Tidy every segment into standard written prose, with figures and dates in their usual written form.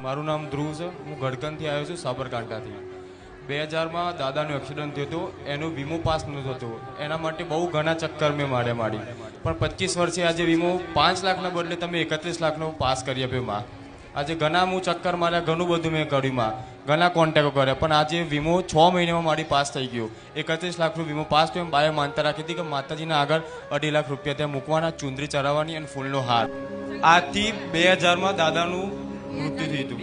મારું નામ ધ્રુવ છે. હું ગડકનથી આવ્યો છું, સાબરકાંઠાથી. 2000માં દાદાનું એક્સિડન્ટ થયું હતું. એનો વીમો પાસ નહોતો થતો. એના માટે બહુ ઘણા ચક્કર મેં મારી પણ 25 વર્ષે આજે વીમો 5 લાખના બદલે તમે 31 લાખનો પાસ કરી આપ્યો માં. આજે ઘણા હું ચક્કર માર્યા, ઘણું બધું મેં કર્યું માં, ઘણા કોન્ટેક્ટો કર્યા, પણ આજે વીમો 6 મહિનામાં મારી પાસ થઈ ગયો. 31 લાખનો વીમો પાસ થયો. બાએ માનતા રાખી હતી કે માતાજીના આગળ 2.5 લાખ રૂપિયા ત્યાં મૂકવાના, ચુંદરી ચડાવવાની અને ફૂલનો હાર. આજથી 2000માં દાદાનું મૃત્યુ થયું હતું.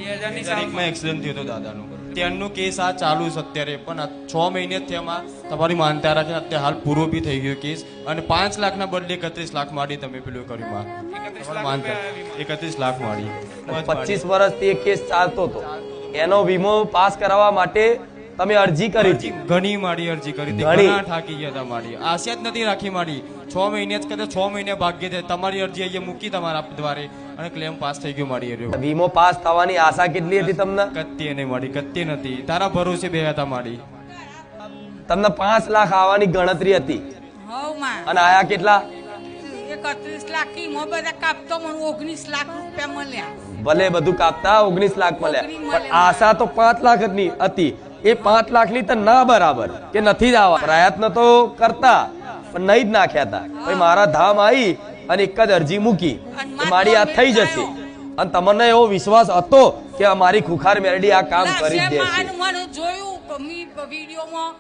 તારીખમાં એક્સિડન્ટ થયો હતો દાદાનું. ત્યાંનો કેસ આ ચાલુ છે અત્યારે, પણ 6 મહિને થયામાં તમારી માનતા રાખે અત્યારે હાલ પૂરો બી થઈ ગયો કેસ. અને 5 લાખના બદલે 31 લાખ મારી તમે પેલું કર્યું માં. 31 લાખ મારી. 25 વર્ષથી એક કેસ ચાલતો હતો. એનો વીમો પાસ કરાવવા માટે તમે અરજી કરી હતી? ઘણી મારી અરજી કરી હતી, ઘણા થાકી ગયા હતા મારી. આશા જ નથી રાખી મારી. 6 મહિને જ કદાચ 6 મહિને ભાગ્ય છે. તમારી અરજી અહીંયા મૂકી તમારા દ્વારે અને ક્લેમ પાસ થઈ ગયો મારી. વીમો પાસ થવાની આશા કેટલી હતી તમને? કત્તી નહીં મારી, કત્તી નથી. તારા ભરોસે બે હતા મારી. તમને 5 લાખ આવવાની ગણતરી હતી અને આયા કેટલા? 31 લાખ કી મો બધા કાપતો મને 19 લાખ રૂપિયા મળ્યા. ભલે બધું કાપતા 19 લાખ મળ્યા, પણ આશા તો 5 લાખ ની હતી. એ 5 લાખ ની તો ના બરાબર કે નથી જ આવવા. પ્રયત્ન તો કરતા પણ નહીં જ નાખ્યા હતા. ભાઈ મારા ધામ આવી અને એક જ અરજી મૂકી, મારી આ થઈ જશે. અને તમને એવો વિશ્વાસ હતો કે અમારી ખુખાર મેરડી આ કામ કરી જ દેશે. મને જોયું મી વિડિયોમાં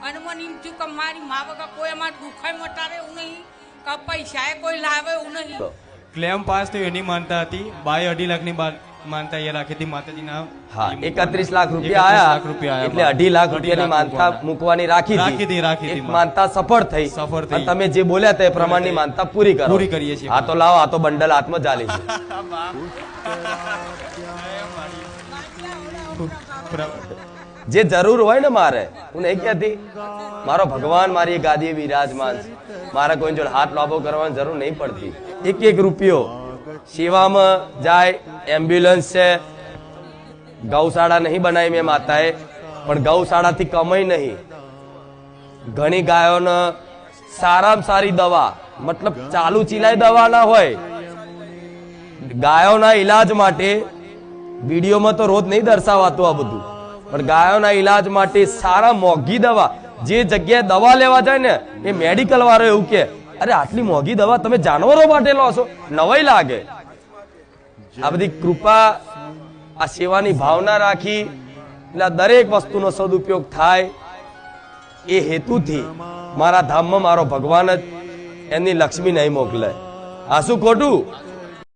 અને મને એમ થયું કે મારી મા વગર કોઈ અમાર દુખાઈ મટાડે એવું નહીં, કે પૈસા કોઈ લાવે એવું નહીં. ક્લેમ પાસ થયો એની માનતા હતી. બાય 2.5 લાખની માનતા એ રાખી હતી માતાજીના. હા, 31 લાખ રૂપિયા આયા એટલે 2.5 લાખ રૂપિયાની માનતા મૂકવાની રાખી હતી. માનતા સફળ થઈ. અને તમે જે બોલ્યા તે પ્રમાણની માનતા પૂરી કરીએ છીએ. હા તો લાવો, આ તો બંડલ હાથમાં ચાલે છે. જે જરૂર હોય ને મારે, હું નહીં કહેતી મારો ભગવાન મારી ગાદીએ બિરાજમાન છે, મારે કોઈ જોડે હાથ લાંબો કરવાની જરૂર નહીં પડતી. એક રૂપિયો સેવામાં જાય. એમ્બ્યુલન્સ છે, ગૌશાળા નહીં બનાવી મેં માતાએ, પણ ગૌશાળાથી કમાઈ નહીં. ઘણી ગાયોને સારામાં સારી દવા, મતલબ ચાલુ ચીલાઈ દવા ના હોય, ગાયોના ઈલાજ માટે. વિડીયોમાં તો રોજ નહીં દર્શાવાતું આ બધું, પણ ગાયોના ઈલાજ માટે સારા મોંઘી દવા. જે જગ્યાએ દવા લેવા જાય ને એ મેડિકલ વાળો એવું કે અરે આટલી મોંઘી દવા તમે જાનવરો માટે લો છો, નવાઈ લાગે. આ બધી કૃપા, આ સેવાની ભાવના રાખી એટલે દરેક વસ્તુનો સદુપયોગ થાય એ હેતુથી મારા ધામમાં મારો ભગવાન જ એની લક્ષ્મી નહીં મોકલે. આ શું ખોટું?